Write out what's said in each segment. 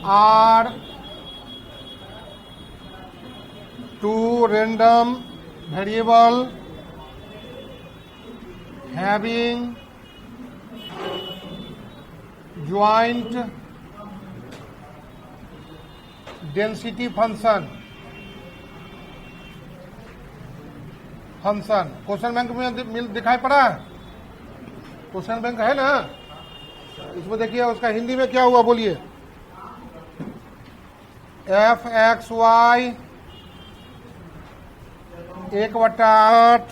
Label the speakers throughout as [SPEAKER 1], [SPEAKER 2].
[SPEAKER 1] are two random variable having joint density function question bank में दिखाई पड़ा? Question bank है ना, इसमें देखिए उसका हिंदी में क्या हुआ बोलिए। F X Y 1/8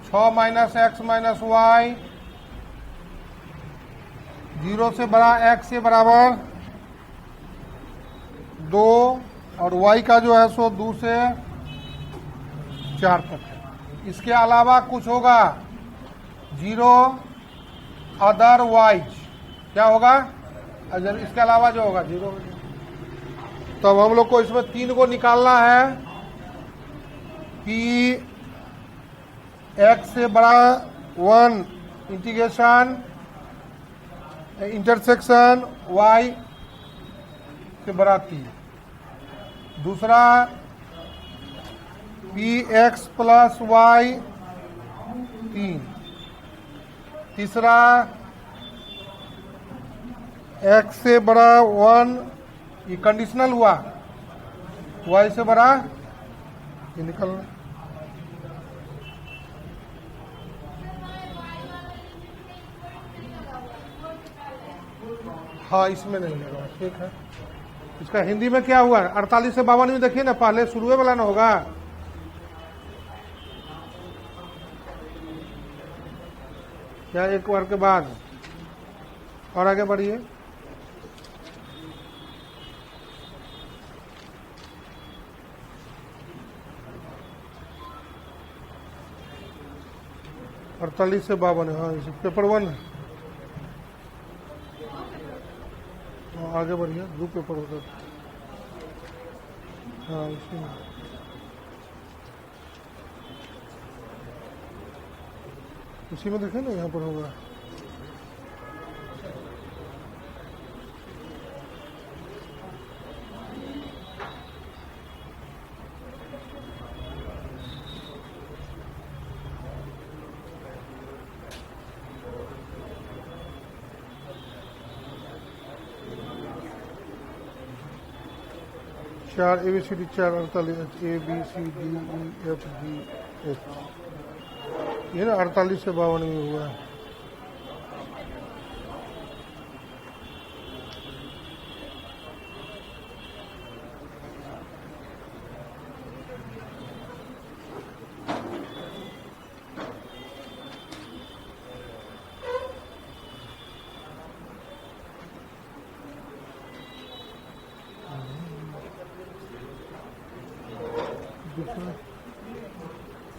[SPEAKER 1] 6 minus X minus Y 0 से बड़ा एक्स से बराबर 2 और वाई का जो है सो 2 से 4 तक है। इसके अलावा कुछ होगा 0 अदरवाइज, क्या होगा? अगर इसके अलावा जो होगा 0। तब हम लोग को इसमें 3 को निकालना है कि x से बड़ा 1 इंटीग्रेशन इंटरसेक्शन y से बड़ा 3। दूसरा px प्लस y 3। तीसरा x से बड़ा 1, ये कंडीशनल हुआ, y से बड़ा ये निकलना। हाँ इसमें नहीं लगा, ठीक है। इसका हिंदी में क्या हुआ? 48 से 52 में देखिए ना, पहले शुरू वाला ना होगा। क्या एक बार के बाद? और आगे बढ़िए। अड़तालीस से 52, हाँ इसे पेपर 1 है। आगे बढ़िए, ग्रुप पेपर होता है। हाँ इसमें उसी में देखें ना, यहाँ पर होगा। चार ABCD 4 48 ABCDEFGH, ये ना 48 से 52 में हुआ है।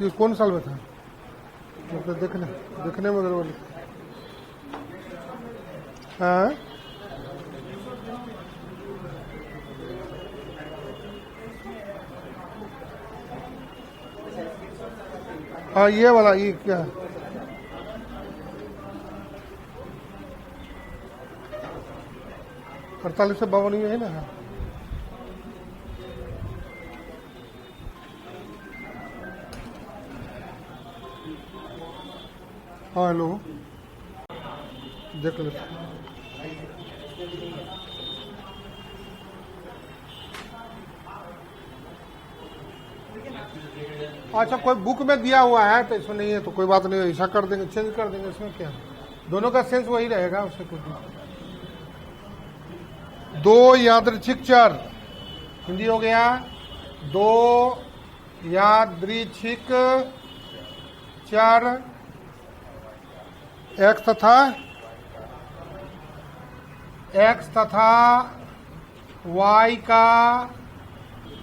[SPEAKER 1] ये कौन साल में था? मतलब देखने में गड़बड़। हाँ हाँ ये वाला, ये क्या है? अड़तालीस से 52 में है ना। हाँ हेलो, देख लेते। अच्छा कोई बुक में दिया हुआ है तो इसमें नहीं है तो कोई बात नहीं, ऐसा कर देंगे, चेंज कर देंगे, इसमें क्या है? दोनों का सेंस वही रहेगा, उससे कुछ नहीं। 2 यादृच्छिक चर, हिंदी हो गया 2 यादृच्छिक चर x तथा y का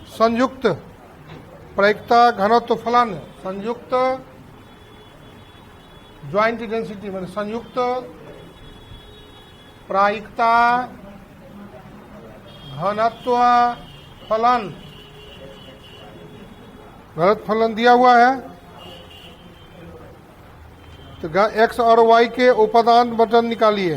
[SPEAKER 1] संयुक्त प्रायिकता घनत्व फलन, संयुक्त ज्वाइंट डेंसिटी माने संयुक्त प्रायिकता घनत्व फलन, घनत्व फलन दिया हुआ है। तो x और y के उपादान बटन निकालिए।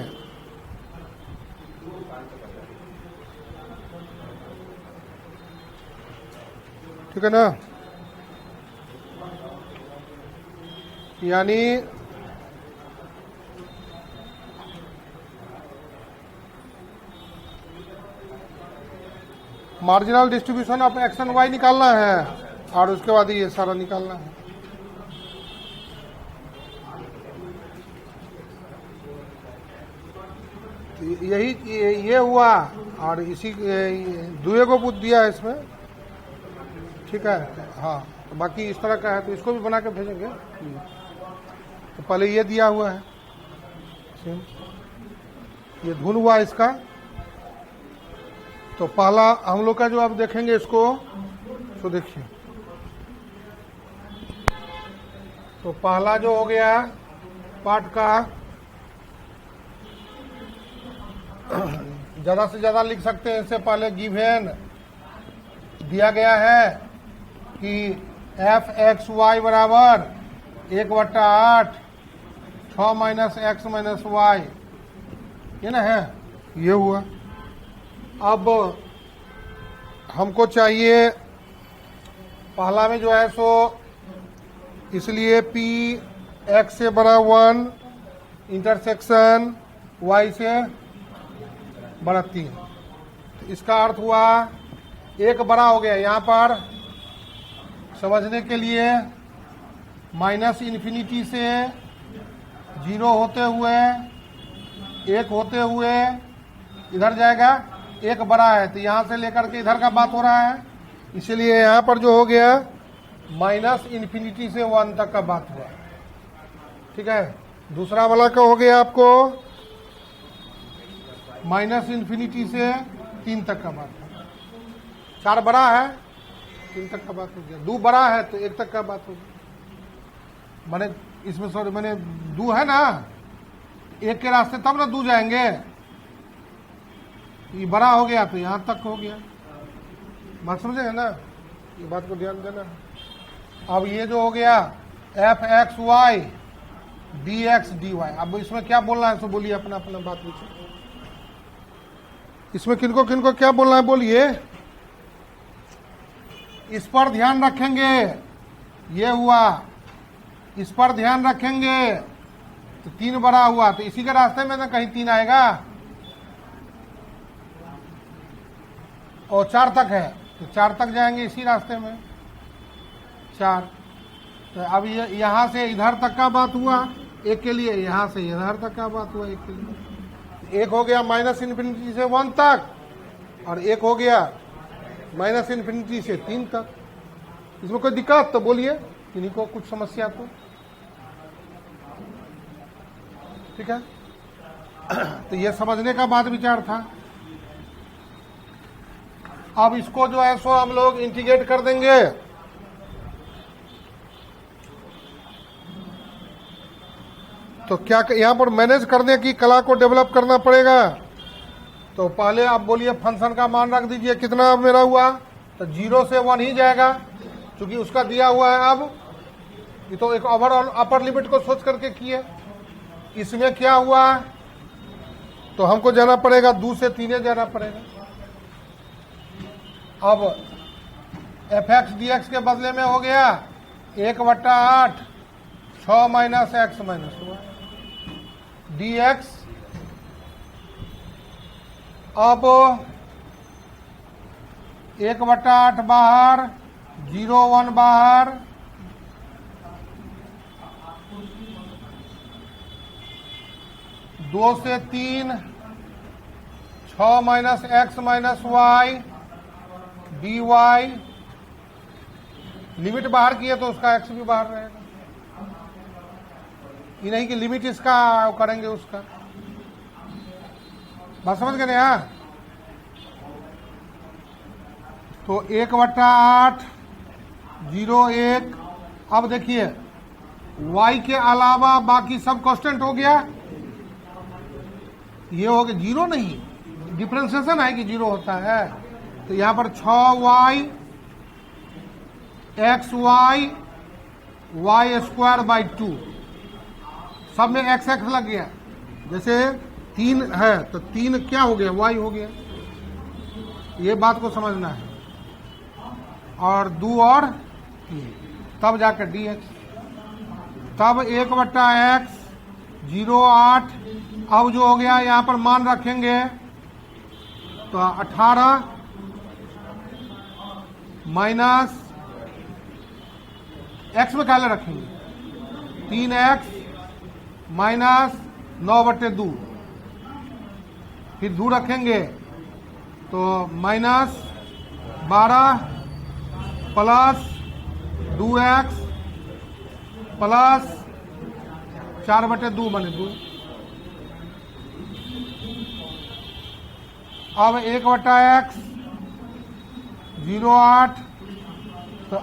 [SPEAKER 1] ठीक है ना। यानी marginal distribution of X and Y निकालना है और उसके बाद ये सारा निकालना है। यही ये हुआ और इसी दुए को पूछ दिया है इसमें, ठीक है। हाँ, तो बाकी इस तरह का है तो इसको भी बना के भेजेंगे। तो पहले ये दिया हुआ है, ये धुन हुआ इसका। तो पहला हम लोग का जो आप देखेंगे इसको, तो देखिए, तो पहला जो हो गया पार्ट का, ज्यादा से ज्यादा लिख सकते हैं। इससे पहले गिवन दिया गया है कि एफ एक्स वाई बराबर 1/8 6 माइनस एक्स माइनस वाई, ये ना है, ये हुआ। अब हमको चाहिए पहला में जो है सो, इसलिए पी एक्स से बड़ा 1 इंटरसेक्शन वाई से बड़ा 3। तो इसका अर्थ हुआ एक बड़ा हो गया। यहाँ पर समझने के लिए माइनस इन्फिनिटी से 0 होते हुए 1 होते हुए इधर जाएगा, एक बड़ा है तो यहाँ से लेकर के इधर का बात हो रहा है, इसलिए यहाँ पर जो हो गया माइनस इन्फिनिटी से 1 तक का बात हुआ, ठीक है। दूसरा वाला का हो गया आपको माइनस इन्फिनिटी से 3 तक का बात है। 4 बड़ा है, 3 तक का बात हो गया। 2 बड़ा है तो 1 तक का बात हो गया। मैंने इसमें सॉरी मैंने 2 है ना, 1 के रास्ते तब ना 2 जाएंगे। ये बड़ा हो गया तो यहां तक हो गया। बात समझे ना, ये बात को ध्यान देना। अब ये जो हो गया F X Y D X D Y, अब इसमें क्या बोलना है तो बोलिए, अपना अपना बात पूछिए। इसमें किनको किनको क्या बोलना है बोलिए। इस पर ध्यान रखेंगे, ये हुआ, इस पर ध्यान रखेंगे तो 3 बड़ा हुआ, तो इसी के रास्ते में ना कहीं 3 आएगा और 4 तक है तो 4 तक जाएंगे इसी रास्ते में 4। तो अब ये यहां से इधर तक का बात हुआ एक के लिए, यहां से इधर तक का बात हुआ एक के लिए। एक हो गया माइनस इन्फिनिटी से 1 तक और एक हो गया माइनस इन्फिनिटी से 3 तक। इसमें कोई दिक्कत तो बोलिए, किन्हीं को कुछ समस्या तो, ठीक है। तो ये समझने का बात विचार था। अब इसको जो है सो हम लोग इंटीग्रेट कर देंगे। तो क्या यहां पर मैनेज करने की कला को डेवलप करना पड़ेगा। तो पहले आप बोलिए फंक्शन का मान रख दीजिए, कितना मेरा हुआ, तो 0 से 1 ही जाएगा क्योंकि उसका दिया हुआ है। अब ये तो एक ओवरऑल अपर लिमिट को सोच करके किए। इसमें क्या हुआ, तो हमको जाना पड़ेगा 2 से 3 जाना पड़ेगा। अब एफ एक्स डी एक्स के बदले में हो गया 1/8 6 minus X minus Y D X. अब 1/8 बाहर, 0 1 बाहर, दो से 3 6 minus X minus Y D Y. Limit बाहर किए तो उसका एक्स भी बाहर रहेगा, ये नहीं कि लिमिट इसका करेंगे उसका। बात समझ गए ना। तो 1/8 0 1। अब देखिए y के अलावा बाकी सब कांस्टेंट हो गया। ये हो गया 0 नहीं, डिफरेंशिएशन है कि 0 होता है। तो यहां पर 6y X Y Y square by 2, सब में एक्स एक्स लग गया। जैसे 3 है तो 3 क्या हो गया, y हो गया। ये बात को समझना है। और 2 और 3, तब जाकर dx, तब 1/x 0.8। अब जो हो गया यहाँ पर मान रखेंगे तो 18 माइनस x में क्या रखेंगे 3x माइनस 9/2, फिर 2 रखेंगे तो माइनस 12 प्लस 2x प्लस 4/2 बने 2। अब 1/x 0.8, तो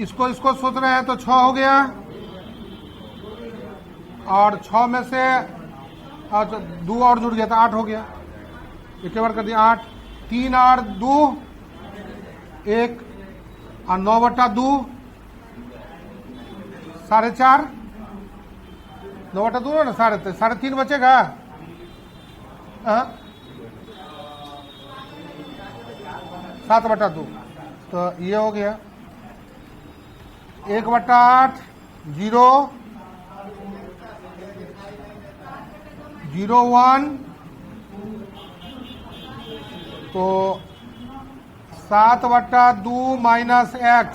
[SPEAKER 1] इसको सोच रहे हैं तो 6 हो गया, और 6 में से 2 और जुड़ गया तो 8 हो गया, एक बार कर दिया 8, 3 और 2 1, और 9/2 4.5, 9/2 ना 3.5 बचेगा। 7/2, तो ये हो गया 1/8 0 0.1, तो 7/2 माइनस x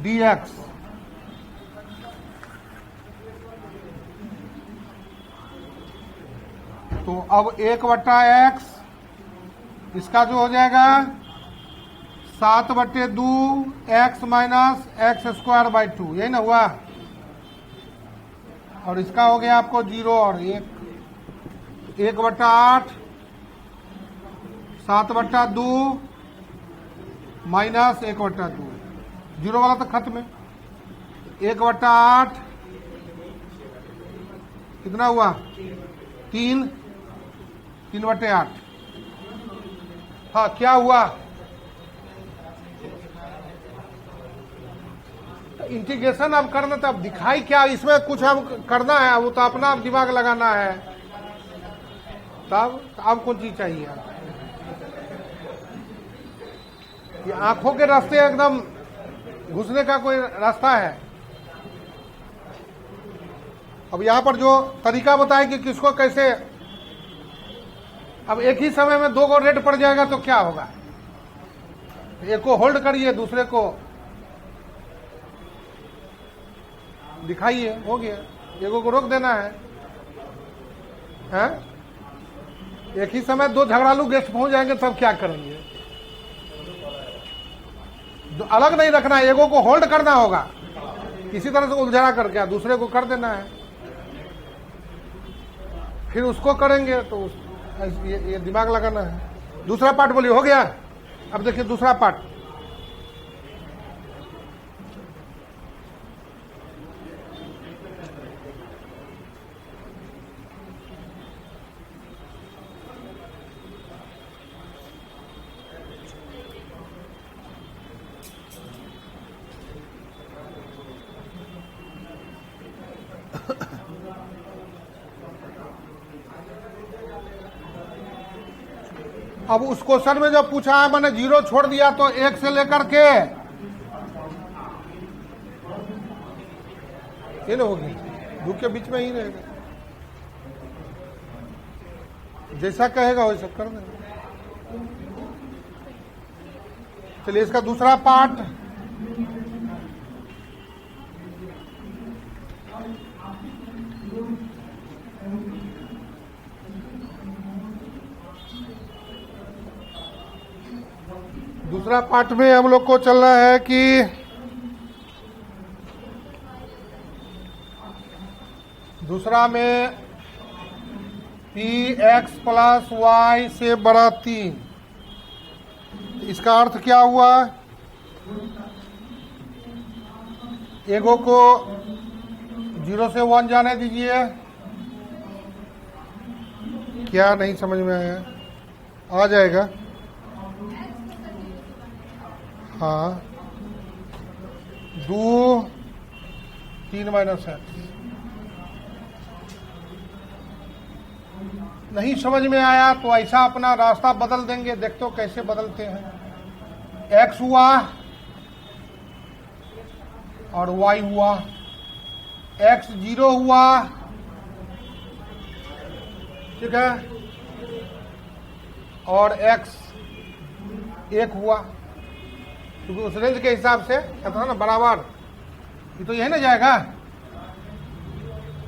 [SPEAKER 1] dx, तो अब 1/x इसका जो हो जाएगा 7/2 x माइनस x²/2, यही ना हुआ, और इसका हो गया आपको 0 और 1, 1/8 7/2 माइनस 1/2, 0 वाला तो खत्म है, 1/8 कितना हुआ 3/8। हाँ क्या हुआ, इंटीग्रेशन अब करना, तो अब दिखाई क्या, इसमें कुछ अब करना है, वो तो अपना दिमाग लगाना है, तब अब कौन चीज चाहिए, ये आंखों के रास्ते एकदम घुसने का कोई रास्ता है। अब यहां पर जो तरीका बताए कि किसको कैसे, अब एक ही समय में 2 को रेट पड़ जाएगा तो क्या होगा, एक को होल्ड करिए दूसरे को दिखाइए, हो गया, एगो को रोक देना है, हैं? एक ही समय 2 झगड़ालू गेस्ट पहुंच जाएंगे तब क्या करेंगे, अलग नहीं रखना है, एगो को होल्ड करना होगा, किसी तरह से उलझा करके दूसरे को कर देना है, फिर उसको करेंगे तो ये दिमाग लगाना है। दूसरा पार्ट बोलिए, हो गया। अब देखिए दूसरा पार्ट, अब उस क्वेश्चन में जो पूछा है मैंने 0 छोड़ दिया तो 1 से लेकर के ये ना होगी, 2 के बीच में ही रहेगा, जैसा कहेगा वैसा कर देगा। चलिए इसका दूसरा पार्ट, दूसरा पार्ट में हम लोग को चलना है कि दूसरा में px प्लस y से बड़ा 3, इसका अर्थ क्या हुआ, एगो को 0 से 1 जाने दीजिए, क्या नहीं समझ में आया, आ जाएगा, हाँ 2 3 माइनस x, नहीं समझ में आया तो ऐसा अपना रास्ता बदल देंगे, देखते हो कैसे बदलते हैं। एक्स हुआ और वाई हुआ, एक्स 0 हुआ, ठीक है, और एक्स 1 हुआ, क्योंकि उस रेंज के हिसाब से था ना बराबर, ये तो यही ना जाएगा।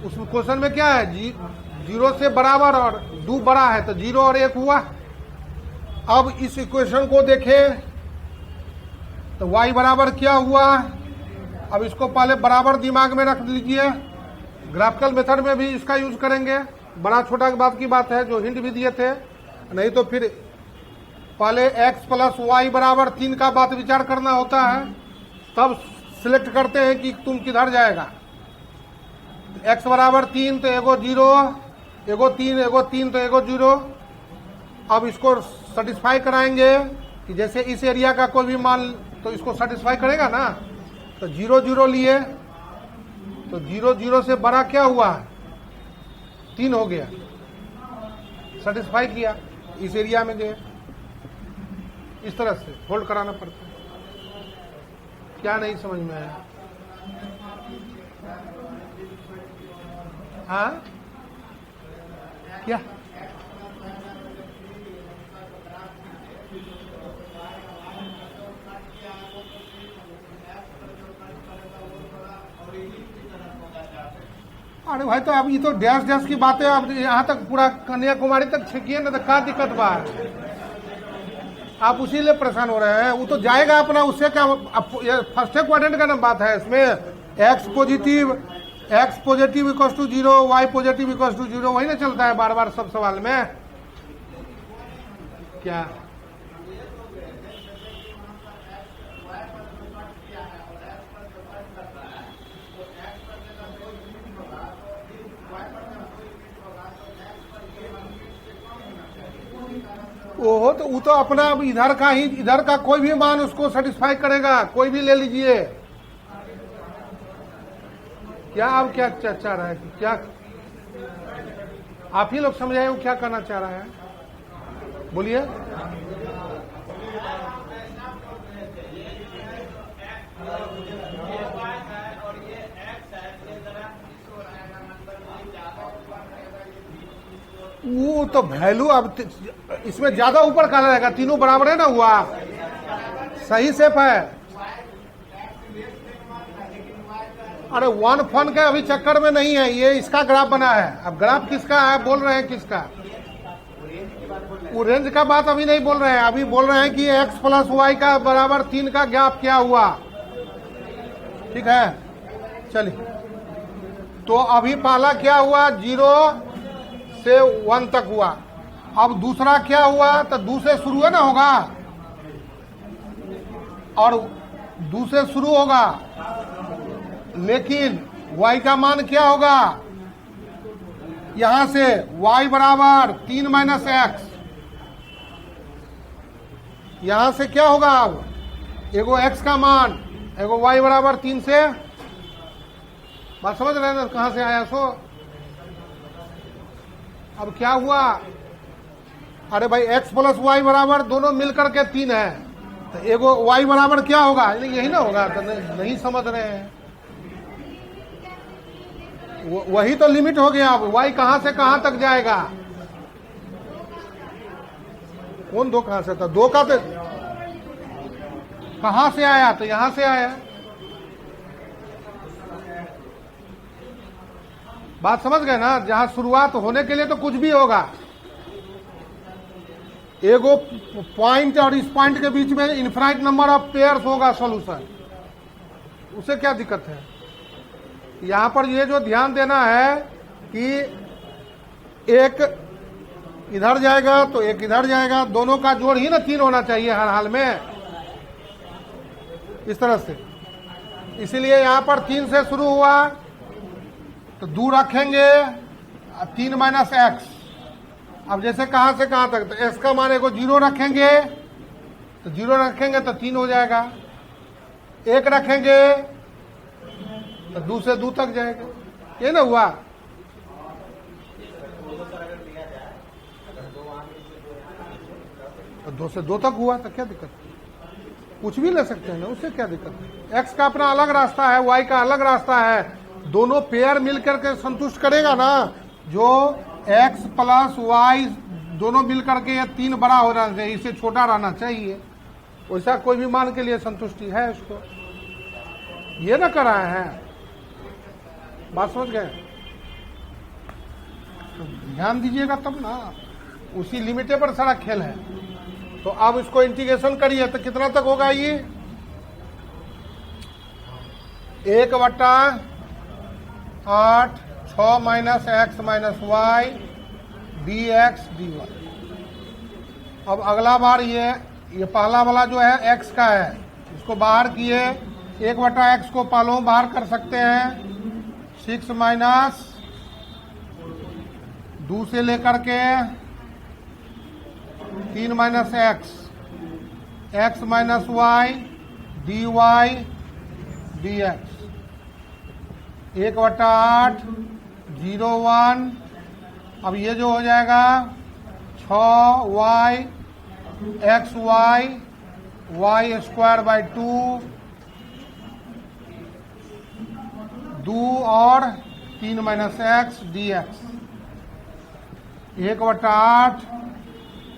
[SPEAKER 1] उस क्वेश्चन में क्या है, 0 से बराबर और 2 बड़ा है, तो 0 और 1 हुआ। अब इस इक्वेशन को देखें तो y बराबर क्या हुआ। अब इसको पहले बराबर दिमाग में रख लीजिए, ग्राफिकल मेथड में भी इसका यूज करेंगे। बड़ा छोटा बात की बात है, जो हिंट भी दिए थे, नहीं तो फिर पहले x प्लस वाई बराबर 3 का बात विचार करना होता है, तब सिलेक्ट करते हैं कि तुम किधर जाएगा। x बराबर 3 तो एगो 0, एगो 3, एगो 3 तो एगो 0। अब इसको सेटिस्फाई कराएंगे कि जैसे इस एरिया का कोई भी मान तो इसको सेटिस्फाई करेगा ना, तो 0 0 लिए, तो 0 0 से बड़ा क्या हुआ, 3 हो गया, सेटिस्फाई किया, इस एरिया में गए। इस तरह से होल्ड कराना पड़ता है। क्या नहीं समझ में आया? हाँ क्या? अरे भाई, तो अब ये तो डैश डैश की बातें, अब यहाँ तक पूरा कन्याकुमारी तक छेकिए ना, तो क्या दिक्कत बा? आप उसी लिए परेशान हो रहे हैं। वो तो जाएगा अपना, उससे क्या, फर्स्ट क्वाड्रेंट का ना बात है इसमें। X positive equals to 0, Y positive equals to 0, वही ना चलता है बार बार सब सवाल में। क्या ओहो, तो वो तो अपना इधर का ही, इधर का कोई भी मान उसको सेटिस्फाई करेगा, कोई भी ले लीजिए। क्या अब क्या चाह रहा है, क्या आप ही लोग समझाए वो क्या करना चाह रहा है, बोलिए। वो तो वैल्यू अब इसमें ज्यादा ऊपर का रहेगा, तीनों बराबर है ना, हुआ सही सेप है। अरे वन फन के अभी चक्कर में नहीं है, ये इसका ग्राफ बना है। अब ग्राफ किसका है, बोल रहे हैं किसका? वो रेंज का बात अभी नहीं बोल रहे हैं, अभी बोल रहे हैं कि x प्लस वाई का बराबर 3 का गैप क्या हुआ, ठीक है। चलिए, तो अभी पहला क्या हुआ, 0 से 1 तक हुआ। अब दूसरा क्या हुआ, तो 2 से शुरू है ना होगा, और 2 से शुरू होगा, लेकिन y का मान क्या होगा, यहां से y बराबर 3 माइनस एक्स, यहां से क्या होगा, अब एगो x का मान, एगो y बराबर 3 से, बात समझ रहे हैं ना कहां से आया सो। अब क्या हुआ, अरे भाई x प्लस वाई बराबर दोनों मिलकर के 3 है, तो एगो y बराबर क्या होगा, यही ना होगा, तो नहीं समझ रहे हैं। वही तो लिमिट हो गया। अब y कहां से कहां तक जाएगा, कौन 2 कहां से था, 2 का तो कहां से आया, तो यहां से आया। बात समझ गए ना, जहां शुरुआत होने के लिए तो कुछ भी होगा, एगो पॉइंट और इस पॉइंट के बीच में इनफाइनाइट नंबर ऑफ पेयर्स होगा सॉल्यूशन, उसे क्या दिक्कत है। यहां पर ये जो ध्यान देना है कि एक इधर जाएगा तो एक इधर जाएगा, दोनों का जोड़ ही ना 3 होना चाहिए हर हाल में, इस तरह से। इसीलिए यहां पर 3 से शुरू हुआ, तो 2 रखेंगे, 3 माइनस एक्स। अब जैसे कहां से कहां तक, तो एक्स का मान एगो 0 रखेंगे, तो 0 रखेंगे तो 3 हो जाएगा, 1 रखेंगे तो 2 से 2 तक जाएगा, ये ना हुआ। तो 2 से 2 तक हुआ, तो क्या दिक्कत, कुछ भी ले सकते हैं ना, उससे क्या दिक्कत है। एक्स का अपना अलग रास्ता है, वाई का अलग रास्ता है, दोनों पेयर मिलकर के संतुष्ट करेगा ना। जो एक्स प्लस वाई दोनों मिलकर के ये 3 बड़ा हो रहना चाहिए, इससे छोटा रहना चाहिए, वैसा कोई भी मान के लिए संतुष्टि है उसको, ये ना कर रहे हैं। बात समझ गए? तो ध्यान दीजिएगा तब ना, उसी लिमिटे पर सारा खेल है। तो अब इसको इंटीग्रेशन करिए तो कितना तक होगा ये 1/8 6 minus X minus Y D X D Y. अब अगला बार ये पहला वाला जो है एक्स का है, इसको बाहर किए, 1/x को पालो बाहर कर सकते हैं, 6 माइनस 2 से लेकर के 3 minus X minus Y D Y D X, 1/8 0 1। अब ये जो हो जाएगा 6y X Y square by 2 और 3 minus x D X, 1/8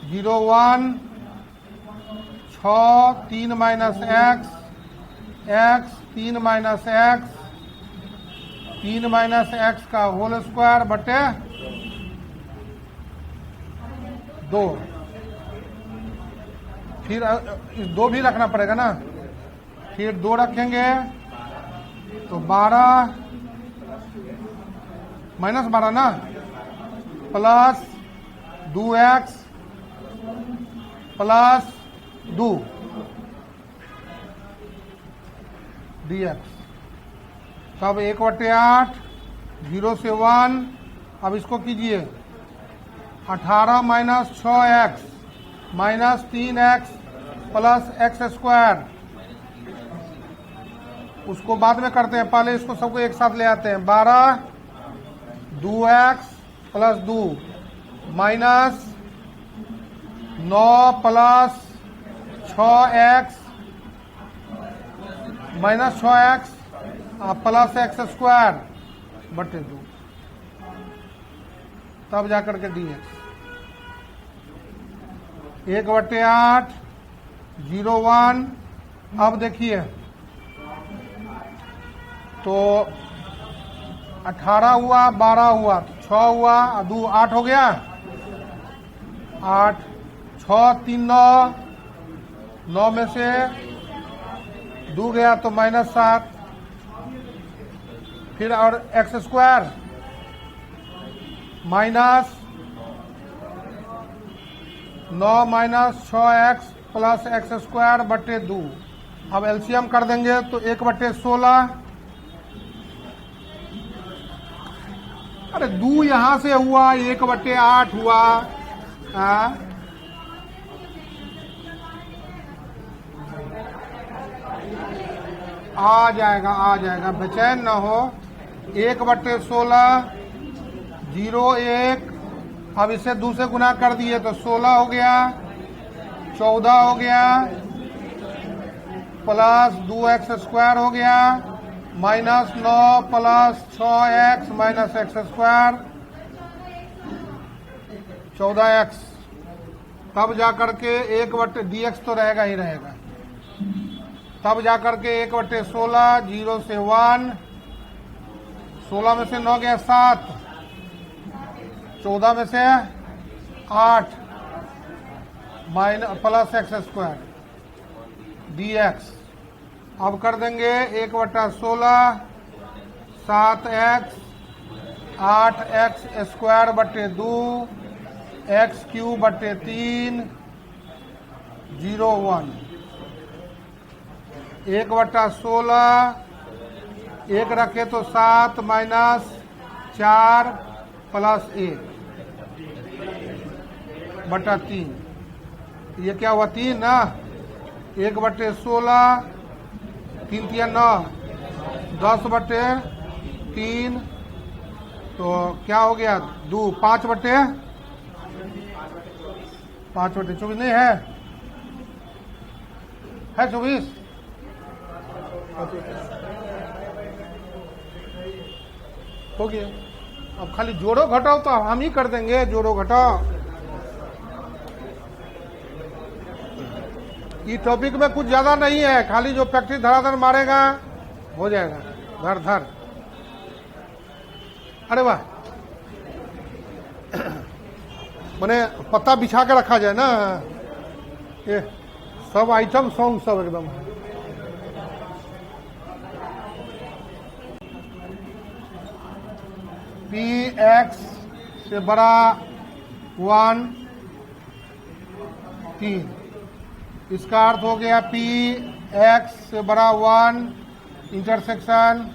[SPEAKER 1] 0 1 6 3 minus x 3 minus x का होल स्क्वायर बटे 2। फिर 2 भी रखना पड़ेगा ना, फिर 2 रखेंगे तो 12 माइनस 12 ना, प्लस 2x प्लस 2 dx। तब 1/8 0 से 1। अब इसको कीजिए 18 minus 6x minus 3x plus x square, उसको बाद में करते हैं, पहले इसको सबको एक साथ ले आते हैं। 12 2x plus 2 minus 9 plus 6x minus 6x plus x square बटे 2, तब जाकर के dx। 1/8 0 1। अब देखिए तो 18 हुआ, 12 हुआ, 6 हुआ, 2 8 हो गया, 8 6 3 9, 9 में से 2 गया तो माइनस 7, फिर और x square minus 9 minus 6x plus x square बटे 2। अब एलसीएम कर देंगे तो 1/16। अरे 2 यहां से हुआ, 1/8 हुआ, आ जाएगा, बेचैन न हो। 1/16 0 1। अब इसे 2 से गुना कर दिए तो 16 हो गया, 14 हो गया, प्लस 2x स्क्वायर हो गया, minus 9 plus 6x minus x square 14x। तब जाकर के 1/dx तो रहेगा ही रहेगा। तब जाकर के 1/16 0 से 1, 16 में से 9 गया 7, 14 में से 8 minus plus x square dx। अब कर देंगे 1/16 7x 8x स्क्वायर बटे 2 एक्स क्यूब बटे 3 0 1। 1/16 1 रखे तो 7 माइनस 4 प्लस 1 बटा 3। ये क्या हुआ 3 ना, 1/16 3 3 9 10/3, तो क्या हो गया 2 5/24 नहीं है, है 24। हो गया। अब खाली जोड़ो घटाओ तो हम ही कर देंगे, जोड़ो घटाओ। ये टॉपिक में कुछ ज्यादा नहीं है, खाली जो प्रैक्टिस धड़ाधड़ मारेगा हो जाएगा। धर धर, अरे वाह, मैंने पत्ता बिछा के रखा जाए ना, ये सब आइटम सॉन्ग सब एकदम। पी एक्स से बड़ा 1 3, इसका अर्थ हो गया पी एक्स से बड़ा 1 इंटरसेक्शन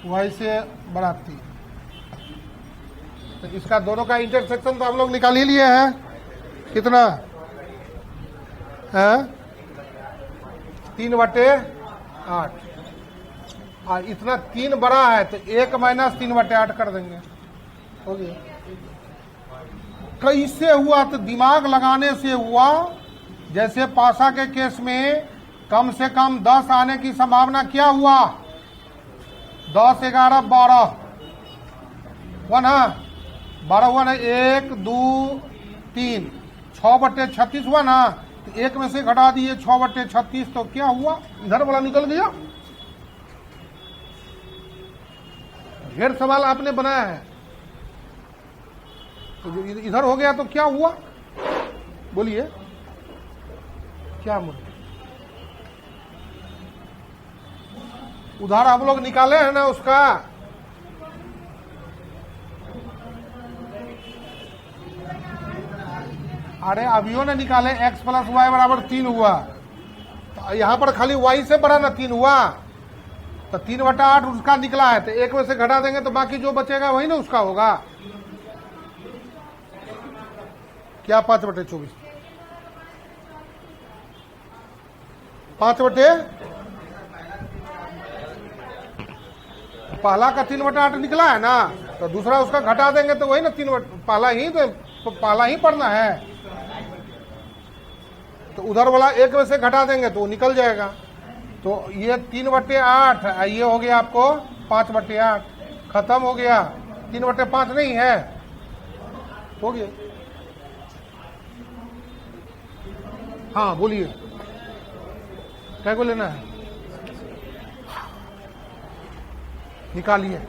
[SPEAKER 1] वाई से बड़ा 3। तो इसका दोनों का इंटरसेक्शन तो हम लोग निकाल ही लिए हैं। कितना है? 3/8। और इतना 3 बड़ा है तो 1 माइनस 3/8 कर देंगे, हो गया। कैसे हुआ? तो दिमाग लगाने से हुआ। जैसे पासा के केस में कम से कम 10 आने की संभावना क्या हुआ? 10, 11, 12 हुआ ना, 12 हुआ ना, 1, 2, 3, 6/36 हुआ ना। तो 1 में से घटा दिए 6/36, तो क्या हुआ? इधर वाला निकल गया। ढेर सवाल आपने बनाया है, तो इधर हो गया तो क्या हुआ? बोलिए क्या मुद्दा? उधर आप लोग निकाले हैं ना उसका। अरे अभियो ने निकाले x + y = 3 हुआ, तो यहां पर खाली y से बड़ा ना 3 हुआ, तो 3/8 उसका निकला है, तो 1 में से घटा देंगे तो बाकी जो बचेगा वही ना उसका होगा। क्या 5/24? 5/, पहला का 3/8 निकला है ना, तो दूसरा उसका घटा देंगे तो वही ना 3, पहला ही तो पहला ही पढ़ना है, तो उधर वाला 1 में से घटा देंगे तो वो निकल जाएगा। तो ये 3/8, ये हो गया आपको 5/8, खत्म हो गया। 3/5 नहीं है, हो गया। हाँ बोलिए, क्या को लेना है? निकालिए।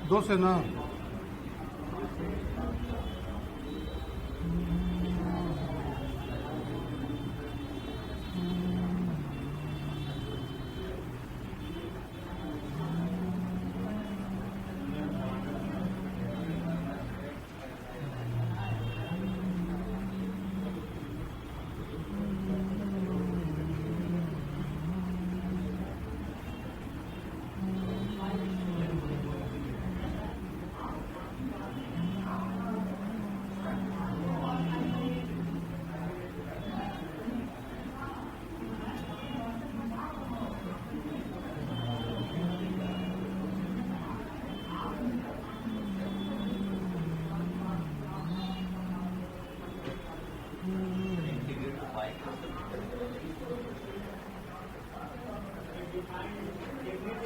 [SPEAKER 1] दो से ना,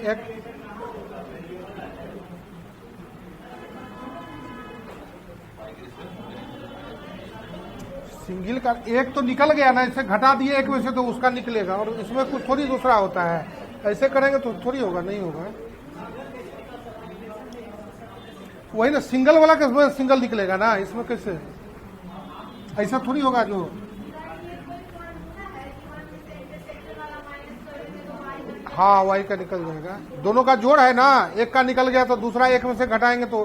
[SPEAKER 1] एक सिंगल का एक तो निकल गया ना, इसे घटा दिए 1 में से तो उसका निकलेगा, और इसमें कुछ थोड़ी दूसरा होता है। ऐसे करेंगे तो थोड़ी होगा, नहीं होगा। वही ना, सिंगल वाला का सिंगल निकलेगा ना, इसमें कैसे? ऐसा थोड़ी होगा। जो हाँ वाई का निकल जाएगा, दोनों का जोड़ है ना, एक का निकल गया तो दूसरा 1 में से घटाएंगे तो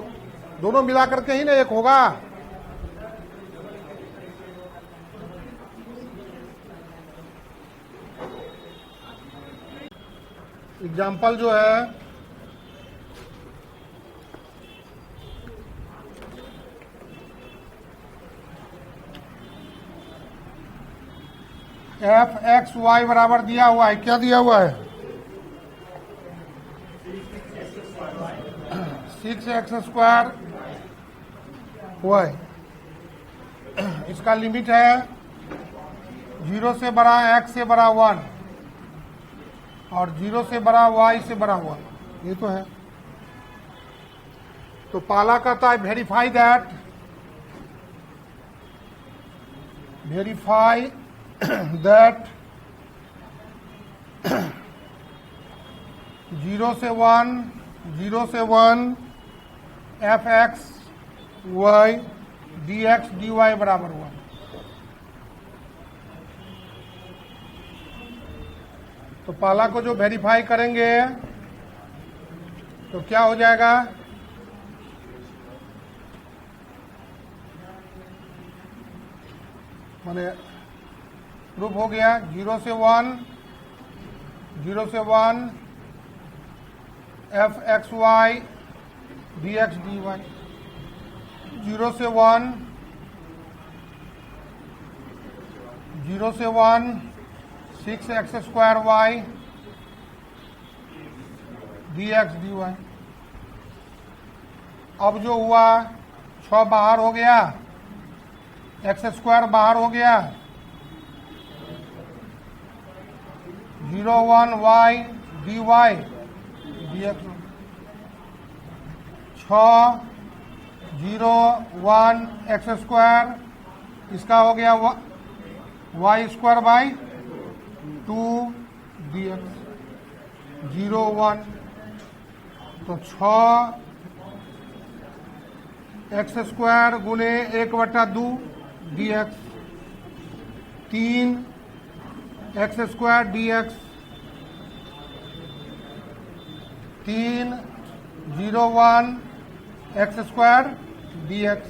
[SPEAKER 1] दोनों मिला करके ही ना 1 होगा। एग्जाम्पल जो है एफ एक्स वाई बराबर दिया हुआ है, क्या दिया हुआ है 6x² वाई। इसका लिमिट है 0 से बड़ा x से बड़ा 1 और 0 से बड़ा y से बड़ा 1, ये तो है। तो पहला कहता है वेरीफाई 0 से 1 F X Y D X D Y बराबर 1। तो पहला को जो वेरीफाई करेंगे तो क्या हो जाएगा, माने प्रूफ हो गया 0 से 1 F X Y D X D Y, 0 से 1 6x² Y D X D Y. अब जो हुआ 6 बाहर हो गया, x² बाहर हो गया, 0 1 y dy dx, 6 0 1 x², इसका हो गया y² बाई 2 dx, 0 1, तो 6 x² गुने 1/2 dx, 3 x² dx, 3 0 1 x² dx,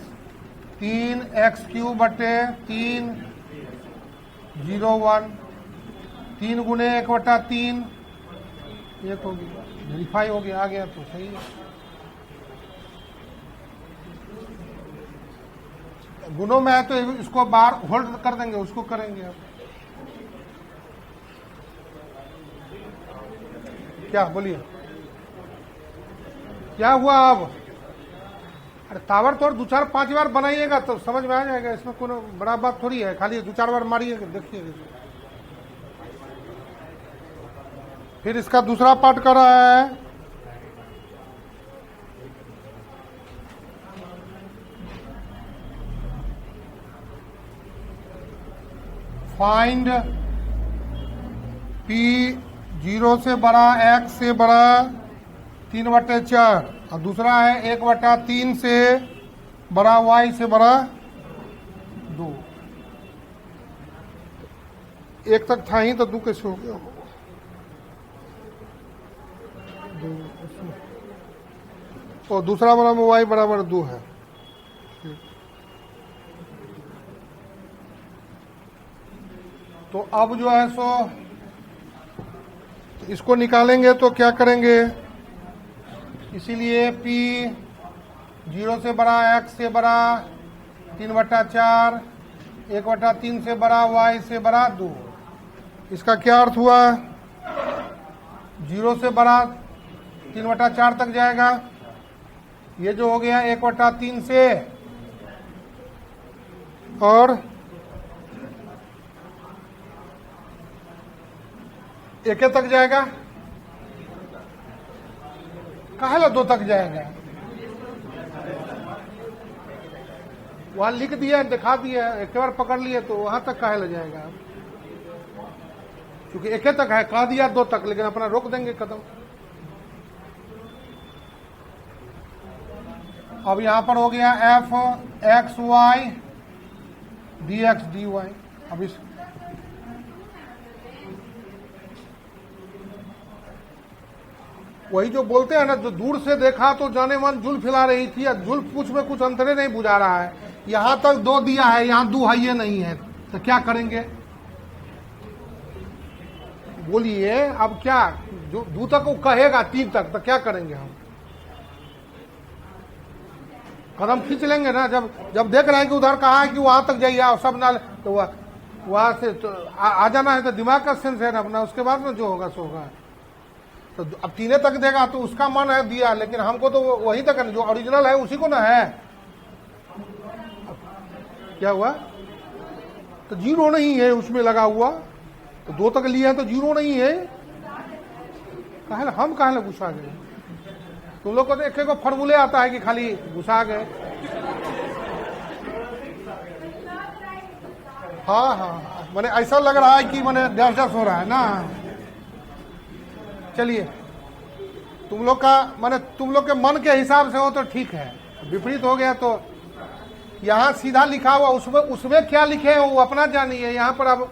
[SPEAKER 1] 3 x³ बटे 3 0 1, 3 गुने 1/3, एक हो गया, वेरीफाई हो गया, आ गया तो सही है। गुणों में है तो इसको बाहर होल्ड कर देंगे, उसको करेंगे अब। क्या बोलिए, क्या हुआ अब? अरे ताबड़तोड़ 2-4-5 बार बनाइएगा तो समझ में आ जाएगा, इसमें कोई बड़ा बात थोड़ी है, खाली 2-4 बार मारिएगा, देखिएगा। फिर इसका दूसरा पार्ट कर रहा है, फाइंड P 0 से बड़ा x से बड़ा 3/4 और दूसरा है 1/3 से बड़ा y से बड़ा 2। एक तक था ही तो 2 कैसे हो गया? 2 और दूसरा वाला में y बराबर 2 है। तो अब जो है सो इसको निकालेंगे तो क्या करेंगे, इसीलिए P 0 से बड़ा x से बड़ा 3/4, 1/3 से बड़ा y से बड़ा 2। इसका क्या अर्थ हुआ, 0 से बड़ा 3/4 तक जाएगा, ये जो हो गया 1/3 से, और 1 तक जाएगा, काहे ला 2 तक जाएगा? वहां लिख दिया, दिखा दिया, एक बार पकड़ लिए तो वहां तक काहे ला जाएगा? क्योंकि 1 तक है, कहा दिया 2 तक, लेकिन अपना रोक देंगे कदम। अब यहां पर हो गया F X Y D X D Y. अब इस वही जो बोलते हैं ना, जो दूर से देखा तो जाने मन जुल्फ हिला रही थी, जुल्फ कुछ में कुछ अंतरे नहीं बुझा रहा है। यहां तक 2 दिया है, यहां 2 है, ये नहीं है, तो क्या करेंगे बोलिए? अब क्या जो दू तक वो कहेगा 3 तक, तो क्या करेंगे हम? कदम खींच लेंगे ना। जब देख रहे हैं कि उधर कहा है कि वहां तक जाइए और सब ना, तो वहां से तो आ जाना है। तो दिमाग का सेंस है ना अपना, उसके बाद में जो होगा सो होगा। तो अब 3 तक देगा तो उसका मन है दिया, लेकिन हमको तो वही तक है, जो ओरिजिनल है उसी को ना है। क्या हुआ? तो 0 नहीं है उसमें लगा हुआ, तो 2 तक लिया है तो 0 नहीं है। हम कहा घुसा गए? तुम लोग को तो एक फॉर्मूले आता है कि खाली घुसा गए। हाँ, मैंने ऐसा लग रहा है कि मैंने डस हो रहा है ना। चलिए, तुम लोग के मन के हिसाब से हो तो ठीक है, विपरीत हो गया तो यहाँ सीधा लिखा हुआ, उसमें क्या लिखे हैं वो अपना जानिए। यहाँ पर अब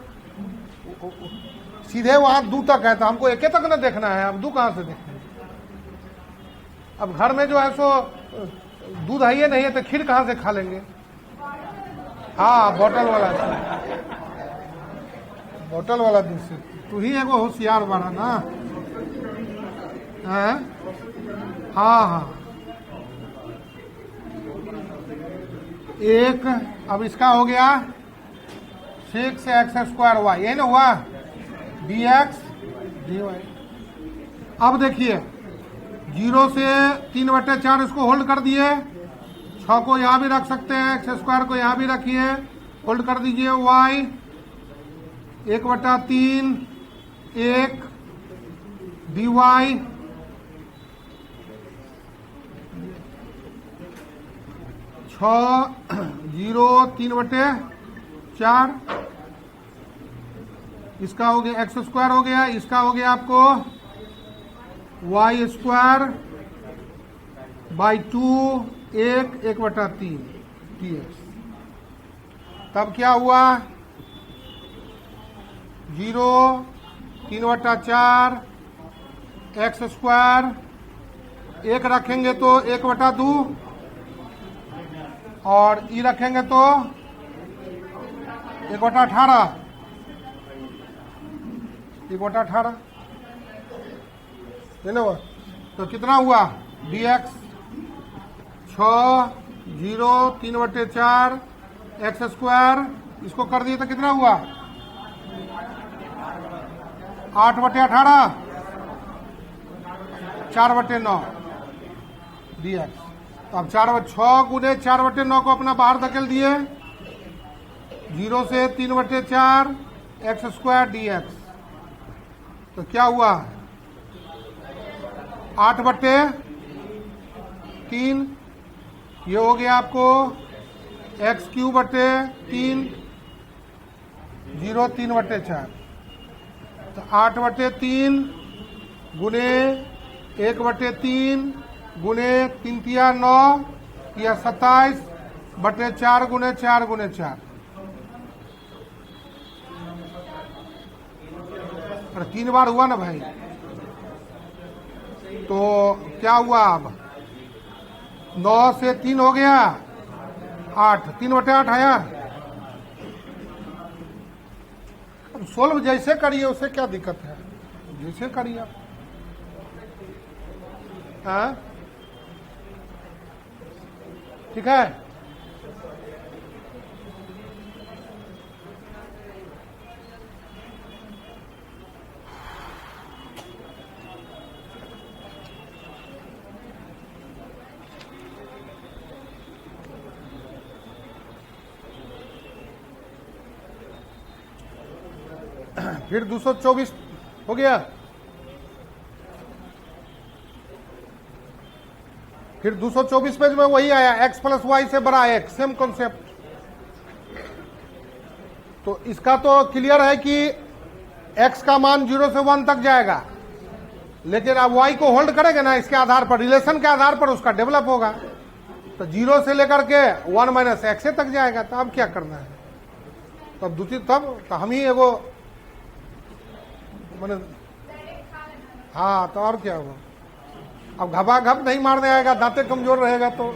[SPEAKER 1] सीधे वहां 2 तक है, तो हमको 1 तक ना देखना है। अब 2 कहां से देखेंगे? अब घर में जो है सो दूध है ही नहीं है, तो खीर कहां से खा लेंगे? हाँ, बोतल वाला दूध। तू ही एगो होशियार बना ना। हाँ, 1। अब इसका हो गया 6x² यही ना हुआ, dx dy। अब देखिए 0 से 3/4 इसको होल्ड कर दिए, 6 को यहां भी रख सकते हैं, x² को यहां भी रखिए, होल्ड कर दीजिए। y 1/3 1 dy 6 0 3/4। इसका हो गया x² हो गया, इसका हो गया आपको y² बाई 2 1/3 dx। तब क्या हुआ? 0 3/4 x², 1 रखेंगे तो 1/2, और ई रखेंगे तो 1/18 है ना। तो कितना हुआ? dx 6 0 3/4 x², इसको कर दिए तो कितना हुआ? 8/18 4/9 dx। तो अब 6 गुने 4/9 को अपना बाहर धकेल दिए, 0 से 3/4 x² dx। तो क्या हुआ? 8/3, ये हो गया आपको x³ 0 3/4। तो 8/3 गुने 1/3 गुने 3 तिया 9 या 27/4 गुने 4 गुने 4। अरे 3 बार हुआ ना भाई। तो क्या हुआ? अब 9 से 3 हो गया 8, 3/8 आया। अब सोल्व जैसे करिए उससे क्या दिक्कत है, जैसे करिए आप। हाँ, ठीक है। फिर 224 हो गया। फिर 224 पेज में वही आया, x + y से बड़ा x, सेम कॉन्सेप्ट। तो इसका तो क्लियर है कि x का मान 0 से 1 तक जाएगा, लेकिन अब y को होल्ड करेंगे ना, इसके आधार पर, रिलेशन के आधार पर उसका डेवलप होगा। तो 0 से लेकर के 1 - x तक जाएगा। तो अब क्या करना है? तब तो हम ही एगो मैंने, हाँ, तो और क्या होगा? अब घपाघप नहीं मारने आएगा, दांते कमजोर रहेगा। तो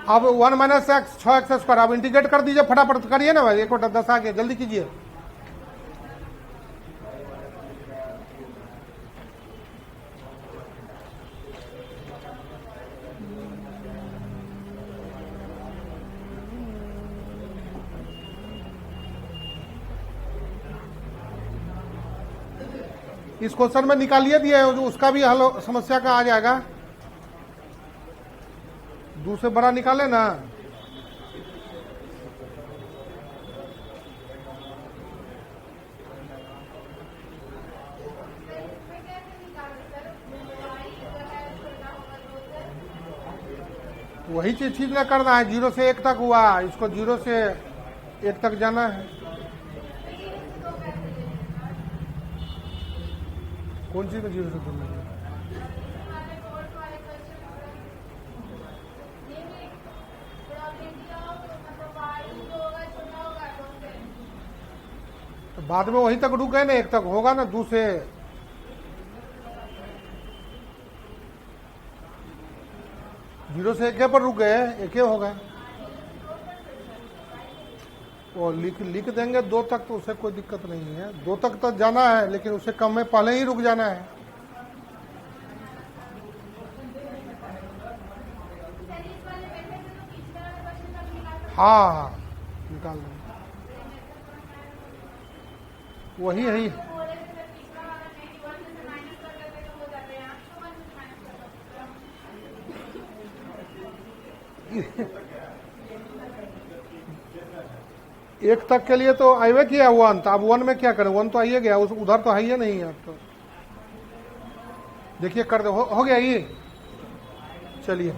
[SPEAKER 1] अब 1 - x 6x², अब इंटीग्रेट कर दीजिए, फटाफट करिए ना भाई। 1/10 आ गया, जल्दी कीजिए। इस क्वेश्चन में निकालिए दिए जो उसका भी हल समस्या का आ जाएगा। 2 से बड़ा निकाले ना। वही चीज ना करना है। 0 से 1 तक हुआ, इसको 0 से 1 तक जाना है। कौन चीज में 0 से 2 में? तो बाद में वहीं तक रुक गए ना, 1 तक होगा ना। 2 से 0 से 1 पर रुक गए, 1 होगा। वो लिख देंगे 2 तक, तो उसे कोई दिक्कत नहीं है। 2 तक तो जाना है, लेकिन उससे कम में पहले ही रुक जाना है। हाँ, निकाल देंगे। वही है। एक तक के लिए तो आइए किया 1, अब 1 में क्या करें? 1 तो आइए गया, उधर तो है ही नहीं है। अब तो देखिए कर दो, हो गया ये। चलिए।